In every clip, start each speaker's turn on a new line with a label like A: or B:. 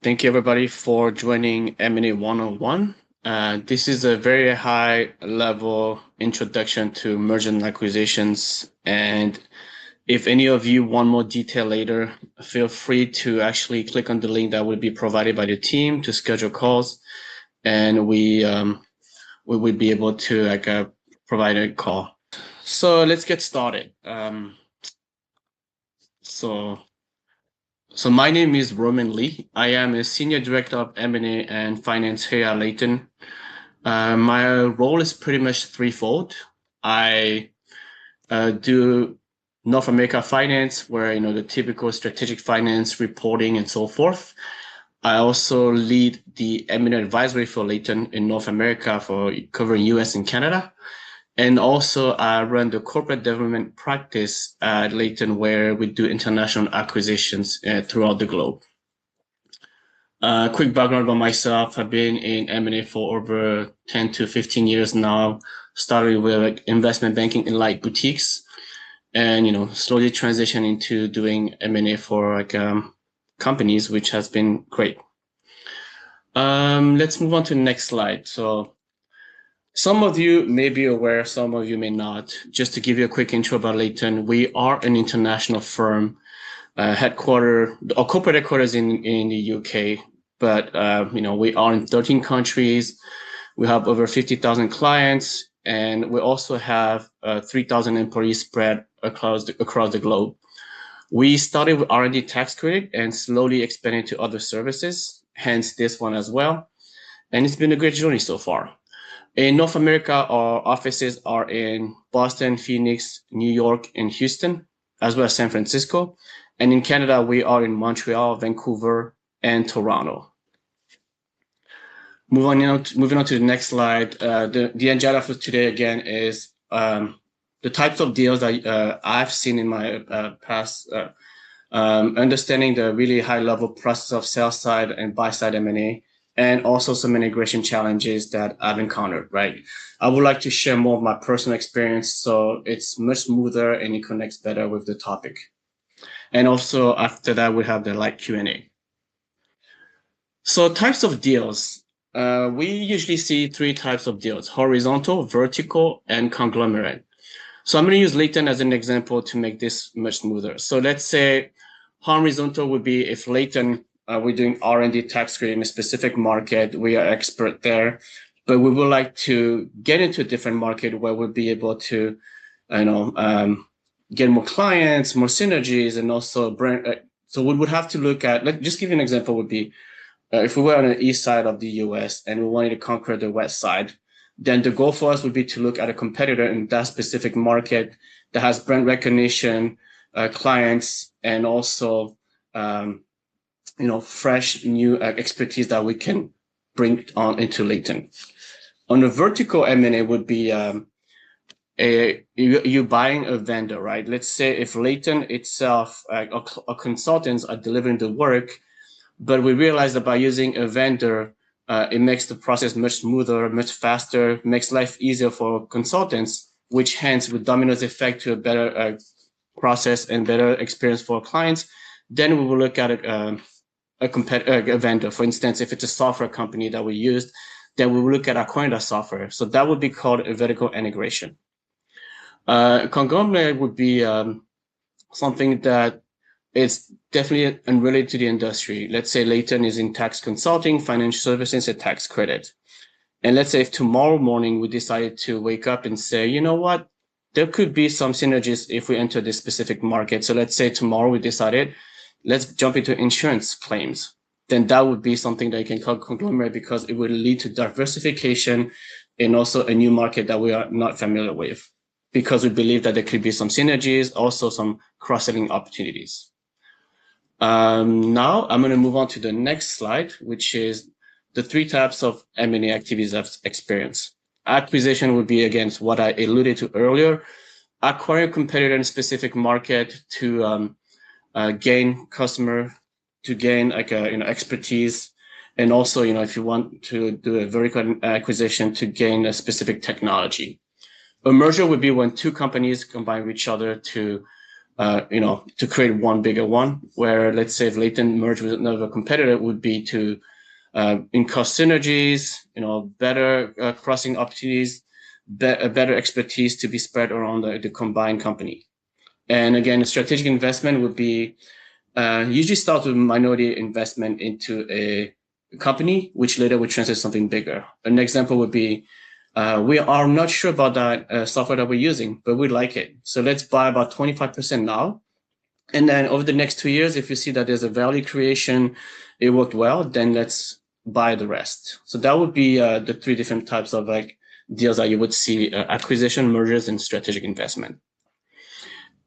A: Thank you, everybody, for joining M&A 101. This is a very high level introduction to merger and acquisitions. And if any of you want more detail later, feel free to actually click on the link that will be provided by the team to schedule calls. And we would be able to provide a call. So let's get started. So my name is Roman Lee. I am a Senior Director of M&A and Finance here at Layton. My role is pretty much threefold. I do North America finance, where the typical strategic finance reporting and so forth. I also lead the M&A advisory for Layton in North America for covering US and Canada. And also I run the corporate development practice at Layton, where we do international acquisitions throughout the globe. Quick background about myself. I've been in M&A for over 10 to 15 years now, started with investment banking in light boutiques and, slowly transitioned into doing M&A for companies, which has been great. Let's move on to the next slide. So some of you may be aware, some of you may not. Just to give you a quick intro about Layton, we are an international firm, our corporate headquarters in the UK, but we are in 13 countries. We have over 50,000 clients, and we also have 3,000 employees spread across the globe. We started with R&D tax credit and slowly expanded to other services, hence this one as well. And it's been a great journey so far. In North America, our offices are in Boston, Phoenix, New York, and Houston, as well as San Francisco. And in Canada, we are in Montreal, Vancouver, and Toronto. Moving on to the next slide. The agenda for today again is the types of deals that I've seen in my past, understanding the really high-level process of sell-side and buy-side M&A. And also some integration challenges that I've encountered, right? I would like to share more of my personal experience so it's much smoother and it connects better with the topic. And also after that, we have the light Q&A. So types of deals. We usually see three types of deals: horizontal, vertical, and conglomerate. So I'm going to use Layton as an example to make this much smoother. So let's say horizontal would be if Layton we're doing R&D tax credit in a specific market. We are expert there, but we would like to get into a different market where we'll be able to, get more clients, more synergies, and also brand. So we would have to look at, just give you an example would be, if we were on the east side of the US and we wanted to conquer the west side, then the goal for us would be to look at a competitor in that specific market that has brand recognition, clients, and also, fresh new expertise that we can bring on into Layton. On the vertical M&A would be you buying a vendor, right? Let's say if Layton itself, our consultants are delivering the work, but we realize that by using a vendor, it makes the process much smoother, much faster, makes life easier for consultants, which hence with dominoes effect to a better process and better experience for clients. Then we will look at it. A vendor, for instance, if it's a software company that we used, then we will look at acquiring that software. So that would be called a vertical integration. Conglomerate would be something that is definitely unrelated to the industry. Let's say Layton is in tax consulting, financial services, and tax credit. And let's say if tomorrow morning we decided to wake up and say, you know what, there could be some synergies if we enter this specific market. So let's say tomorrow we decided, let's jump into insurance claims. Then that would be something that you can call conglomerate because it would lead to diversification and also a new market that we are not familiar with, because we believe that there could be some synergies, also some cross-selling opportunities. Now I'm going to move on to the next slide, which is the three types of M&A activities I've experienced. Acquisition would be, again, what I alluded to earlier, acquire a competitor in a specific market to gain customer, to gain expertise, and also if you want to do a vertical acquisition to gain a specific technology. A merger would be when two companies combine with each other to to create one bigger one, where let's say if Leighton merged with another competitor, it would be to in cost synergies, better crossing opportunities, better expertise to be spread around the combined company. And again, a strategic investment would be usually start with minority investment into a company, which later would translate something bigger. An example would be, we are not sure about that software that we're using, but we like it. So let's buy about 25% now. And then over the next 2 years, if you see that there's a value creation, it worked well, then let's buy the rest. So that would be the 3 different types of deals that you would see: acquisition, mergers, and strategic investment.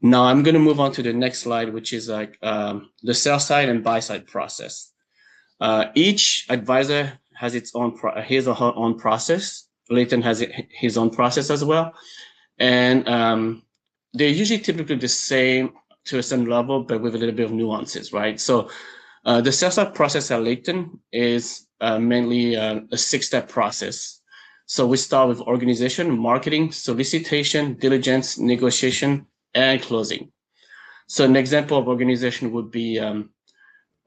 A: Now I'm going to move on to the next slide, which is the sell side and buy side process. Each advisor has his or her own process. Leighton has his own process as well. And they're usually typically the same to a certain level, but with a little bit of nuances, right? So the sell side process at Leighton is mainly a 6-step process. So we start with organization, marketing, solicitation, diligence, negotiation, and closing. So an example of organization would be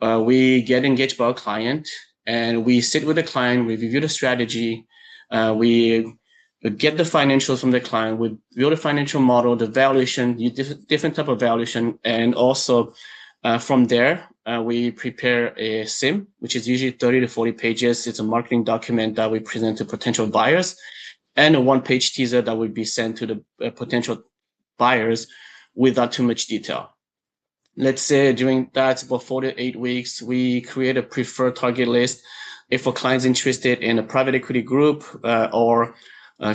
A: we get engaged by a client and we sit with the client, we review the strategy, we get the financials from the client, we build a financial model, the valuation, different type of valuation, and also from there, we prepare a SIM, which is usually 30 to 40 pages. It's a marketing document that we present to potential buyers, and a 1-page teaser that would be sent to the potential buyers without too much detail. Let's say during that, about 4 to 8 weeks, we create a preferred target list. If a client's interested in a private equity group or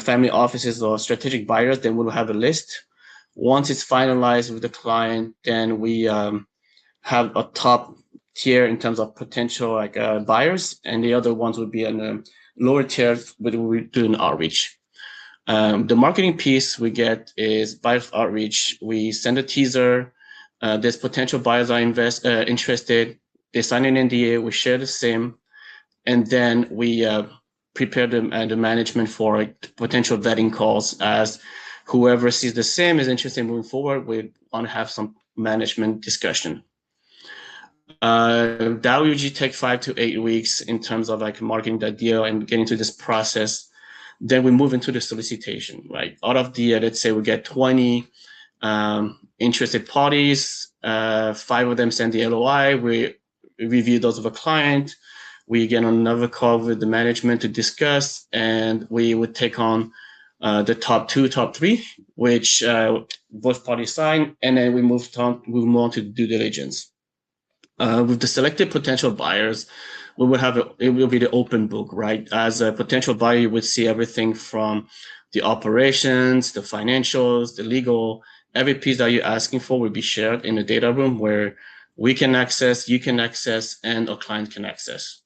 A: family offices or strategic buyers, then we'll have a list. Once it's finalized with the client, then we have a top tier in terms of potential buyers, and the other ones would be on a lower tier, but we do an outreach. The marketing piece we get is buyers outreach. We send a teaser. There's potential buyers are interested. They sign an NDA. We share the SIM, and then we prepare the management for potential vetting calls. As whoever sees the SIM is interested in moving forward, we want to have some management discussion. That will usually take 5 to 8 weeks in terms of marketing that deal and getting to this process. Then we move into the solicitation, right? Out of the, let's say we get 20 interested parties, 5 of them send the LOI, we review those of a client, we get on another call with the management to discuss, and we would take on the top 2, top 3, which both parties sign, and then we move on to due diligence. With the selected potential buyers, we would have it will be the open book, right? As a potential buyer, you would see everything from the operations, the financials, the legal. Every piece that you're asking for will be shared in a data room where we can access, you can access, and our client can access.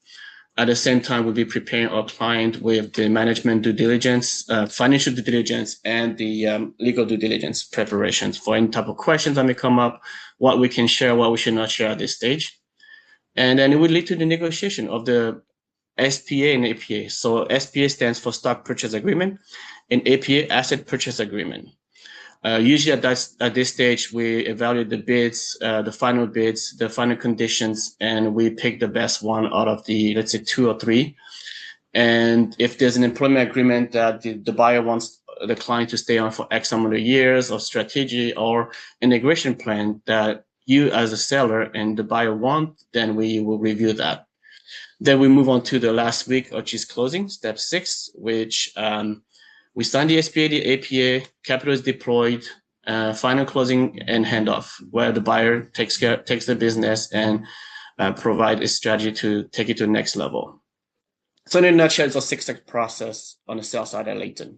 A: At the same time, we'll be preparing our client with the management due diligence, financial due diligence, and the legal due diligence preparations for any type of questions that may come up, what we can share, what we should not share at this stage. And then it would lead to the negotiation of the SPA and APA. So SPA stands for Stock Purchase Agreement, and APA, Asset Purchase Agreement. Usually at this stage, we evaluate the bids, the final conditions, and we pick the best one out of the, let's say, 2 or 3. And if there's an employment agreement that the buyer wants the client to stay on for X number of years, or strategy or integration plan that you as a seller and the buyer want, then we will review that. Then we move on to the last week, which is closing, step 6, which we sign the SPA, the APA, capital is deployed, final closing and handoff, where the buyer takes the business and provide a strategy to take it to the next level. So in a nutshell, it's a 6-step process on the sell side at Leighton.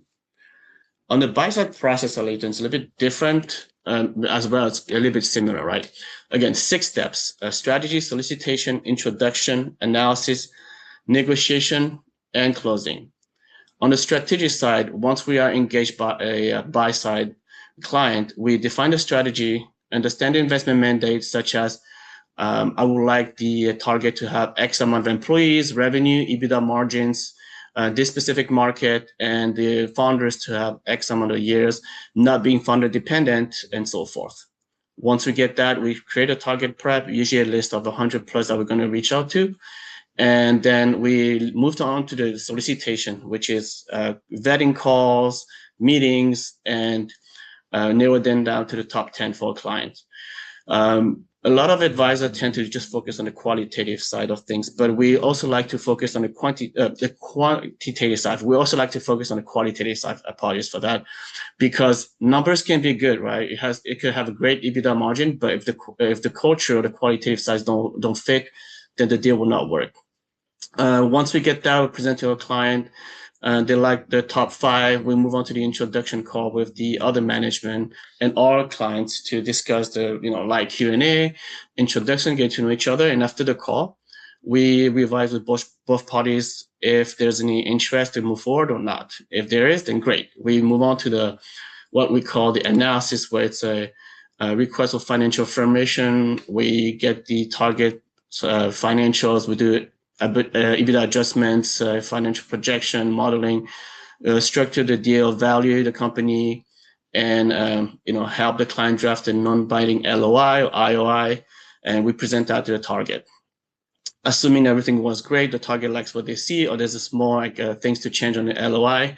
A: On the buy side process at Leighton, it's a little bit different, as well as a little bit similar, right? Again, 6 steps: strategy, solicitation, introduction, analysis, negotiation, and closing. On the strategy side, once we are engaged by a buy-side client, we define the strategy, understand the investment mandates, such as I would like the target to have X amount of employees, revenue, EBITDA margins, this specific market, and the founders to have X amount of years, not being founder dependent, and so forth. Once we get that, we create a target prep, usually a list of 100 plus that we're going to reach out to. And then we moved on to the solicitation, which is vetting calls, meetings, and narrow them down to the top 10 for a client. A lot of advisors tend to just focus on the qualitative side of things, but we also like to focus on the quantitative side. We also like to focus on the qualitative side. Apologies for that, because numbers can be good, right? It could have a great EBITDA margin, but if the culture or the qualitative sides don't fit, then the deal will not work. Once we get that, we present to a client. They like the top 5. We move on to the introduction call with the other management and our clients to discuss the, like Q&A, introduction, get to know each other. And after the call, we revise with both parties if there's any interest to move forward or not. If there is, then great. We move on to what we call the analysis, where it's a request for financial information. We get the target financials. We do EBITDA adjustments, financial projection, modeling, structure the deal, value the company, and help the client draft a non-binding LOI or IOI, and we present that to the target. Assuming everything was great, the target likes what they see, or there's a small things to change on the LOI,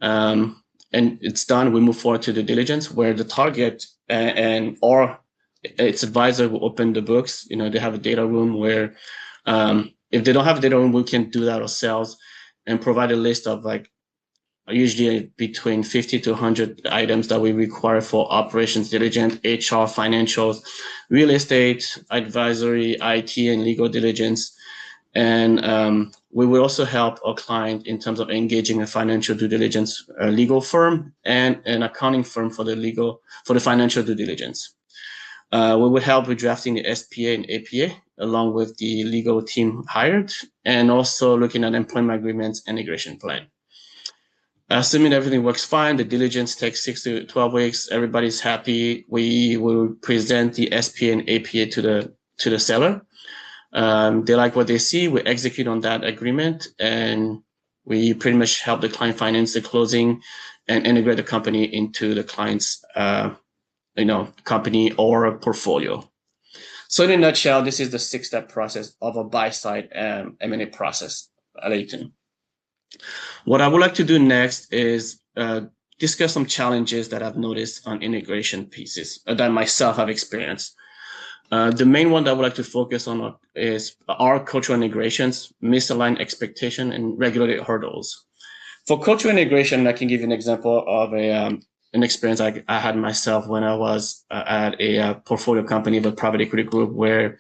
A: and it's done. We move forward to the diligence, where the target or its advisor will open the books. They have a data room where if they don't have a data room, we can do that ourselves and provide a list of usually between 50 to 100 items that we require for operations diligence, HR, financials, real estate, advisory, IT, and legal diligence. And we will also help our client in terms of engaging a financial due diligence legal firm and an accounting firm for the financial due diligence. We would help with drafting the SPA and APA along with the legal team hired, and also looking at employment agreements and integration plan. Assuming everything works fine, the diligence takes 6 to 12 weeks. Everybody's happy. We will present the SPA and APA to the seller. They like what they see. We execute on that agreement, and we pretty much help the client finance the closing and integrate the company into the client's company or a portfolio. So in a nutshell, this is the 6-step process of a buy-side M&A process, Leighton. What I would like to do next is discuss some challenges that I've noticed on integration pieces that myself have experienced. The main one that I would like to focus on is our cultural integrations, misaligned expectation, and regulatory hurdles. For cultural integration, I can give you an example of an experience I had myself when I was at a portfolio company of a private equity group, where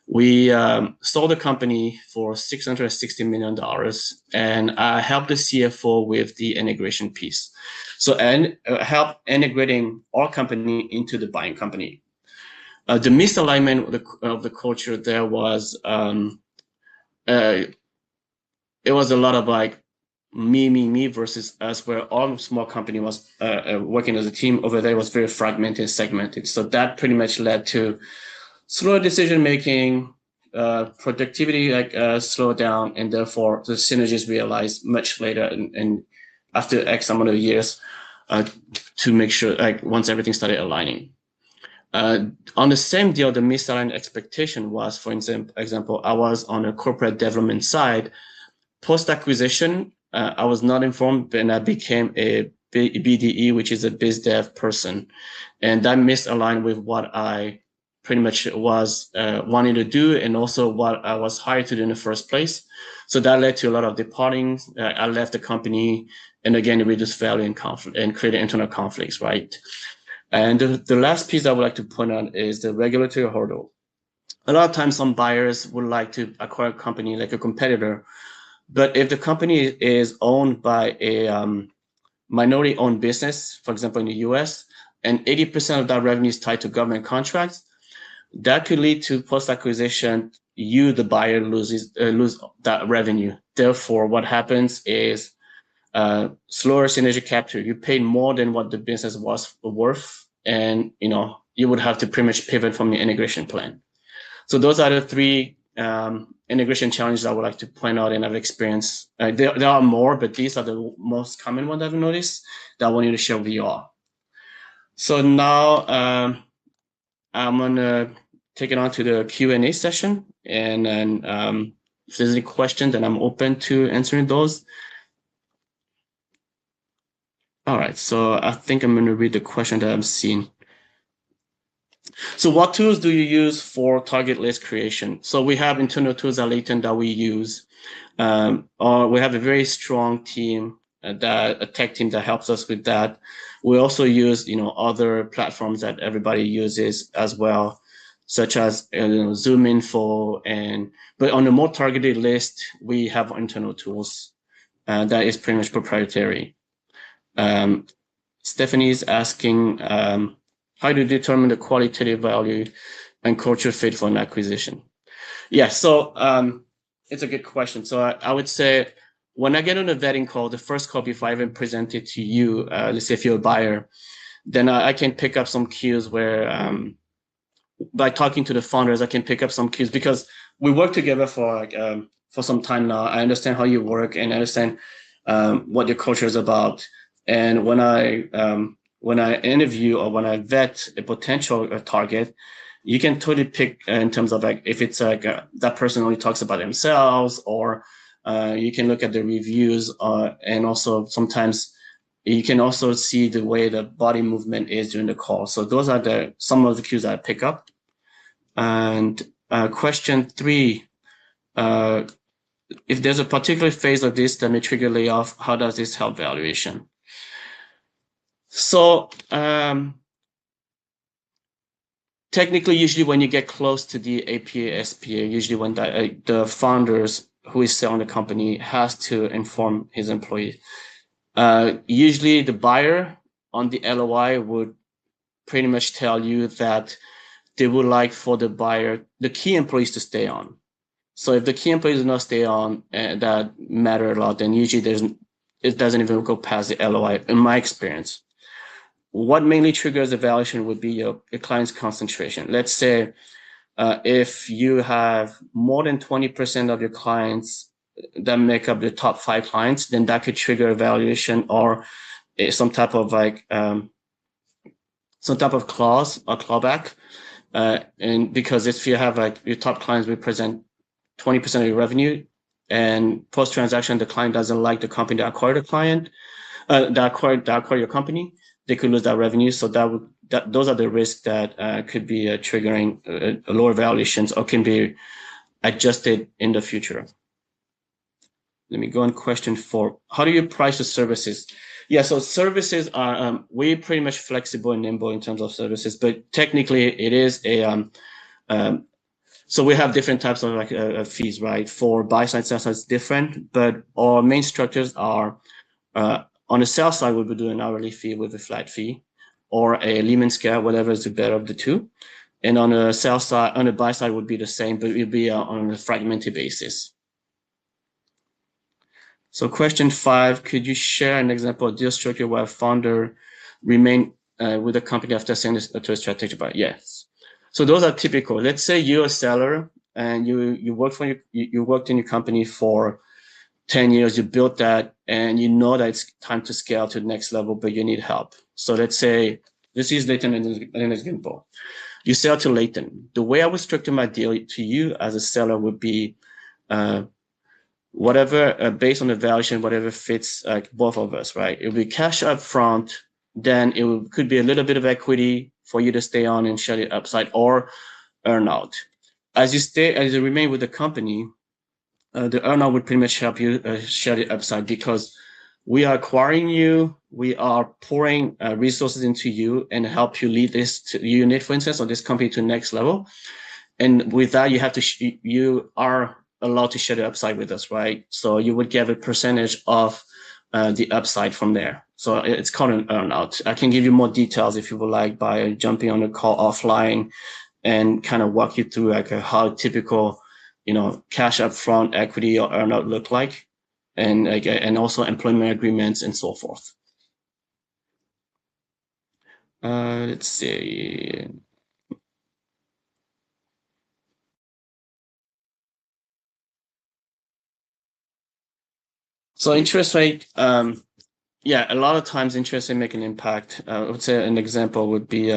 A: we sold the company for $660 million, and I helped the CFO with the integration piece. So, and help integrating our company into the buying company. The misalignment of the culture there was, it was a lot of me versus us, where all small company was working as a team. Over there was very fragmented, segmented. So that pretty much led to slower decision making, productivity slowed down, and therefore the synergies realized much later and after X amount of years to make sure once everything started aligning. On the same deal, the misaligned expectation was, for example, I was on a corporate development side. Post-acquisition, I was not informed, and I became a BDE, which is a biz dev person. And that misaligned with what I pretty much was wanting to do, and also what I was hired to do in the first place. So that led to a lot of departing. I left the company, and again, it reduced value and conflict and created internal conflicts, right? And the last piece I would like to point out is the regulatory hurdle. A lot of times some buyers would like to acquire a company like a competitor, but if the company is owned by a minority-owned business, for example, in the US, and 80% of that revenue is tied to government contracts, that could lead to post-acquisition, the buyer, lose that revenue. Therefore, what happens is slower synergy capture. You paid more than what the business was worth, and you would have to pretty much pivot from your integration plan. So those are the 3 integration challenges I would like to point out, and I've experienced. There are more, but these are the most common ones I've noticed that I want you to share with you all. So now I'm gonna take it on to the Q&A session, and then if there's any questions, then I'm open to answering those. All right, so I think I'm gonna read the question that I'm seeing. So what tools do you use for target list creation? So we have internal tools at Layton that we use, or we have a very strong team, a tech team that helps us with that. We also use, other platforms that everybody uses as well, such as Zoom Info, but on a more targeted list, we have internal tools that is pretty much proprietary. Stephanie's asking, how do you determine the qualitative value and culture fit for an acquisition? Yeah, so it's a good question. So I would say when I get on a vetting call, the first call before I even present it to you, let's say if you're a buyer, then I can pick up some cues where by talking to the founders, I can pick up some cues because we work together for some time now. I understand how you work and I understand what your culture is about. And when I interview or when I vet a potential target, you can totally pick in terms of like if it's like that person only talks about themselves, or you can look at the reviews, and also sometimes you can also see the way the body movement is during the call. So those are some of the cues I pick up. And question 3, if there's a particular phase of this that may trigger layoff, how does this help valuation? So technically, usually when you get close to the APA, SPA, usually when the founders who is selling the company has to inform his employees. Usually the buyer on the LOI would pretty much tell you that they would like for the key employees to stay on. So if the key employees do not stay on, that matter a lot, then usually it doesn't even go past the LOI, in my experience. What mainly triggers evaluation would be your client's concentration. Let's say if you have more than 20% of your clients that make up the top 5 clients, then that could trigger evaluation or some type of clause or clawback. And because if you have like your top clients represent 20% of your revenue, and post-transaction the client doesn't like the company that acquired the client, that acquired your company, they could lose that revenue. So those are the risks that could be triggering lower valuations or can be adjusted in the future. Let me go on question 4. How do you price the services? Yeah, so services are we're pretty much flexible and nimble in terms of services, but technically it is so we have different types of fees, right? For buy side, sell side, it's different, but our main structures are on the sell side, we would do an hourly fee with a flat fee, or a Lehman scale, whatever is the better of the two. And on the sell side, on the buy side would be the same, but it would be on a fragmented basis. So question 5, could you share an example of deal structure where a founder remained with the company after selling to a strategic buyer? Yes. So those are typical. Let's say you're a seller and you worked in your company for 10 years, you built that, and you know that it's time to scale to the next level, but you need help. So let's say, this is Layton as an example. You sell to Layton. The way I would structure my deal to you as a seller would be whatever, based on the valuation, whatever fits both of us, right? It would be cash up front, then could be a little bit of equity for you to stay on and share the upside, or earn out. As you remain with the company, the earnout would pretty much help you share the upside, because we are acquiring you, we are pouring resources into you and help you lead this unit, for instance, or this company to the next level. And with that, you are allowed to share the upside with us, right? So you would get a percentage of the upside from there. So it's called an earnout. I can give you more details if you would like by jumping on a call offline and kind of walk you through like how typical, cash upfront, equity, or earnout look like, and also employment agreements and so forth. Let's see. So interest rate, yeah, a lot of times interest rate make an impact. I would say an example would be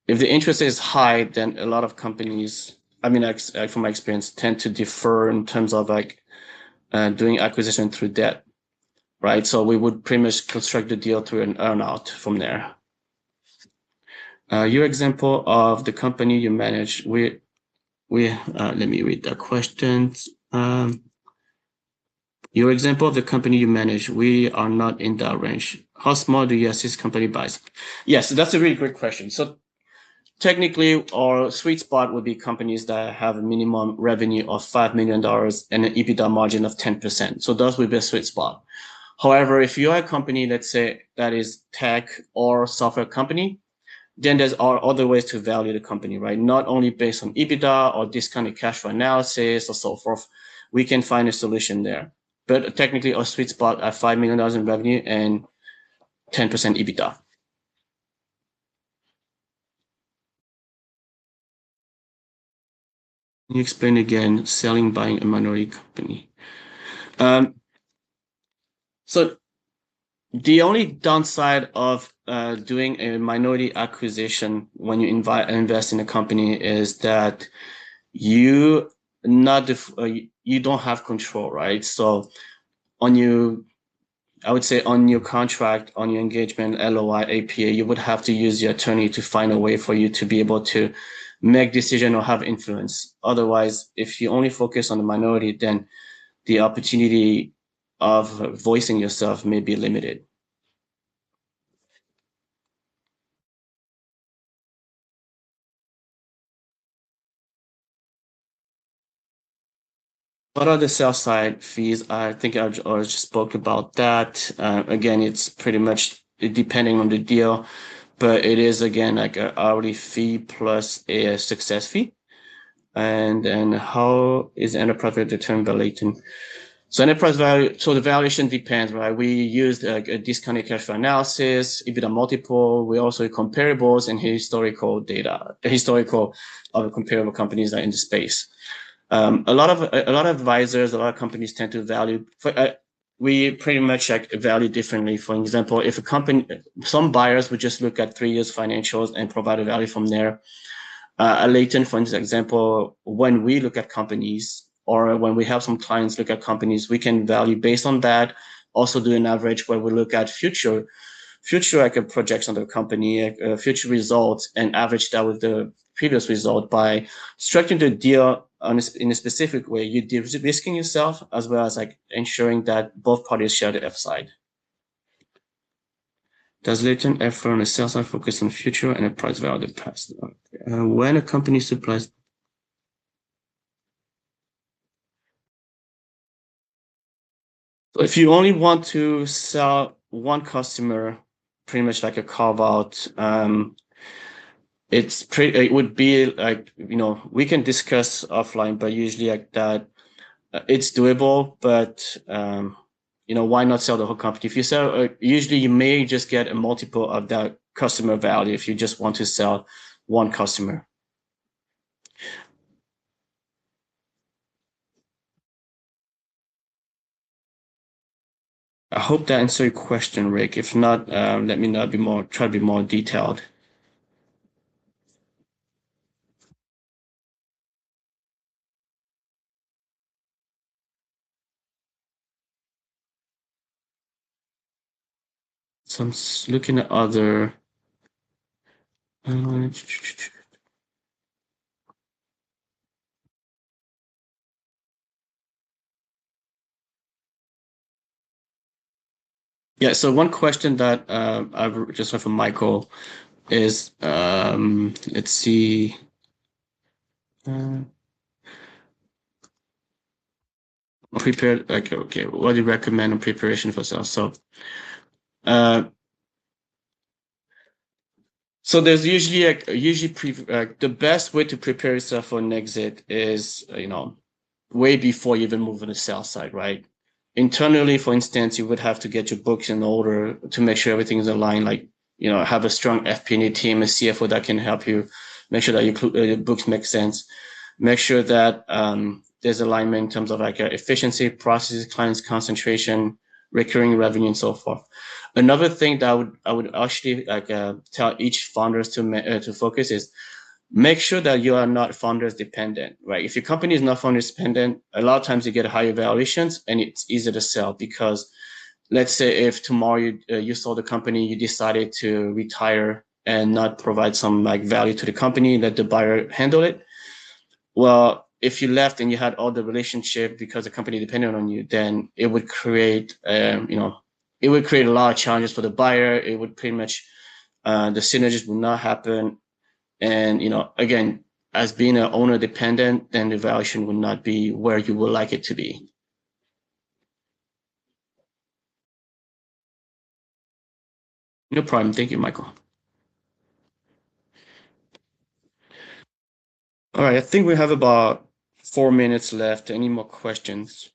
A: if the interest is high, then a lot of companies, I mean, from my experience, tend to defer in terms of like doing acquisition through debt, right? So we would pretty much construct the deal through an earnout from there. Your example of the company you manage, let me read the questions. Your example of the company you manage, we are not in that range. How small do you assist company buys? Yes, that's a really great question. So technically, our sweet spot would be companies that have a minimum revenue of $5 million and an EBITDA margin of 10%. So those would be a sweet spot. However, if you're a company, let's say that is tech or software company, then there's other ways to value the company, right? Not only based on EBITDA or discounted cash flow analysis or so forth. We can find a solution there. But technically, our sweet spot at $5 million in revenue and 10% EBITDA. Can you explain again, selling, buying a minority company? So the only downside of doing a minority acquisition when you invest in a company is that you don't have control, right? So I would say on your contract, on your engagement, LOI, APA, you would have to use your attorney to find a way for you to be able to make decision or have influence. Otherwise, if you only focus on the minority, then the opportunity of voicing yourself may be limited. What are the sales side fees? I think I just spoke about that. Again, it's pretty much depending on the deal, but it is again like an hourly fee plus a success fee. And then how is enterprise value determined by Leighton? So enterprise value, so the valuation depends, right? We used a discounted cash flow analysis, EBITDA multiple. We also comparables and historical data, historical of comparable companies that are in the space. A lot of advisors, a lot of companies tend to value. We pretty much like value differently. For example, if a company, some buyers would just look at 3 years financials and provide a value from there. Leighton, for example, when we look at companies or when we have some clients look at companies, we can value based on that. Also do an average where we look at future like a projection of the company, future results, and average that with the previous result by structuring the deal in a specific way. You're de-risking yourself as well as like ensuring that both parties share the upside. Does latent effort on the sales side focus on future and a price value of the past? When a company supplies. So if you only want to sell one customer, pretty much like a carve out, it would be like, we can discuss offline, but usually like that, it's doable, but why not sell the whole company? If you sell, usually you may just get a multiple of that customer value if you just want to sell one customer. I hope that answered your question, Rick. If not, let me know. Try to be more detailed. So I'm looking at other. Yeah, so one question that I've just heard from Michael is, let's see. Prepared, okay, what do you recommend on preparation for sales? So there's usually the best way to prepare yourself for an exit is, way before you even move on the sales side, right? Internally, for instance, you would have to get your books in order to make sure everything is aligned, like, have a strong FP&A team, a CFO that can help you make sure that your books make sense. Make sure that there's alignment in terms of like efficiency, processes, clients concentration, recurring revenue and so forth. Another thing that I would actually tell each founders to focus is make sure that you are not founders dependent, right? If your company is not founders dependent, a lot of times you get higher valuations and it's easier to sell because let's say if tomorrow you sold the company, you decided to retire and not provide some like value to the company, let the buyer handle it. Well, if you left and you had all the relationship because the company depended on you, then it would create, it would create a lot of challenges for the buyer. It would pretty much, the synergies would not happen. And, again, as being an owner dependent, then the valuation would not be where you would like it to be. No problem. Thank you, Michael. All right. I think we have about 4 minutes left. Any more questions?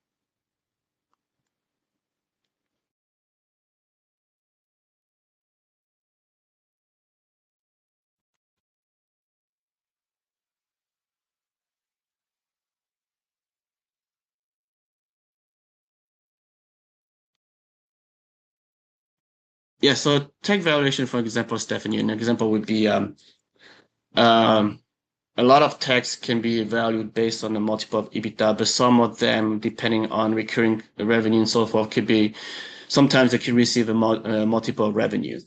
A: Yeah. So take valuation, for example, Stephanie. An example would be um, a lot of techs can be valued based on the multiple of EBITDA, but some of them, depending on recurring revenue and so forth, could be sometimes they could receive a multiple of revenue.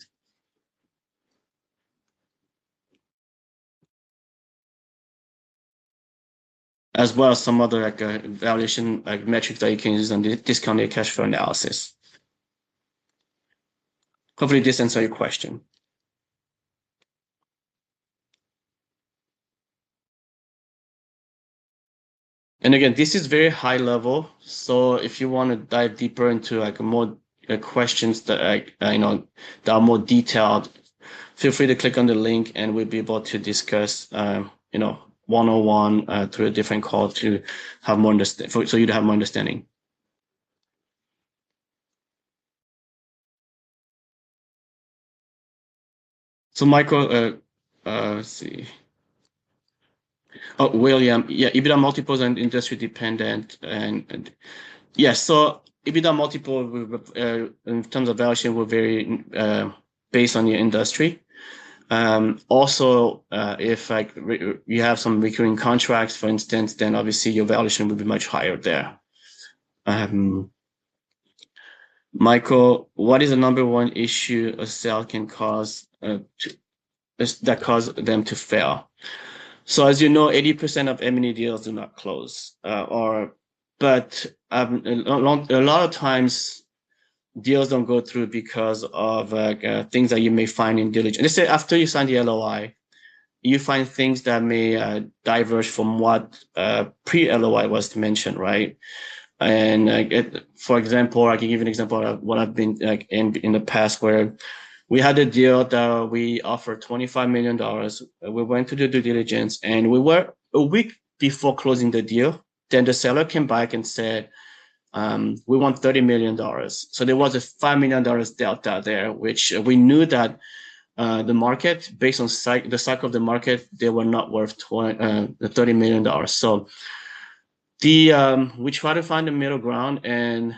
A: As well as some other valuation metrics that you can use on the discounted cash flow analysis. Hopefully this answers your question. And again, this is very high level. So if you want to dive deeper into more questions that that are more detailed, feel free to click on the link and we'll be able to discuss one-on-one through a different call to have more understanding, so you to have more understanding. So Michael, let's see. Oh, William, yeah, EBITDA multiples and industry dependent, and yeah, so EBITDA multiple in terms of valuation will vary based on your industry. Also, if you have some recurring contracts, for instance, then obviously your valuation will be much higher there. Michael, what is the number one issue a sale can cause that cause them to fail? So as you know, 80% of M&A deals do not close, but a lot of times deals don't go through because of things that you may find in diligence. Let's say after you sign the LOI, you find things that may diverge from what pre-LOI was mentioned, right? And for example, I can give you an example of what I've been in the past where we had a deal that we offered $25 million. We went to the due diligence and we were a week before closing the deal. Then the seller came back and said, we want $30 million. So there was a $5 million delta there, which we knew that the market, based on the cycle of the market, they were not worth the $30 million. So we tried to find the middle ground, and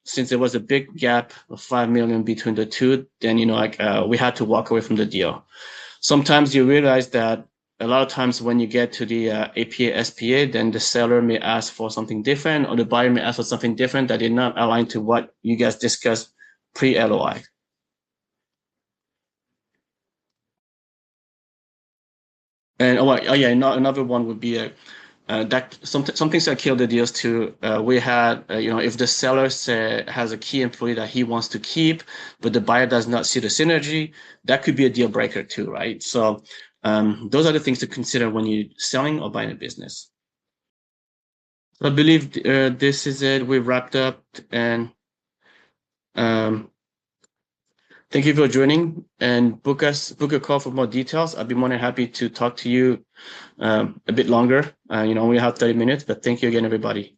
A: since there was a big gap of 5 million between the two, then we had to walk away from the deal. Sometimes you realize that a lot of times when you get to the APA SPA, then the seller may ask for something different, or the buyer may ask for something different that did not align to what you guys discussed pre-LOI. And yeah, another one would be that some things that kill the deals too. We had, if the seller has a key employee that he wants to keep, but the buyer does not see the synergy, that could be a deal breaker too, right? So those are the things to consider when you're selling or buying a business. I believe this is it. We've wrapped up, and thank you for joining, and book a call for more details. I'd be more than happy to talk to you a bit longer. We have 30 minutes, but thank you again, everybody.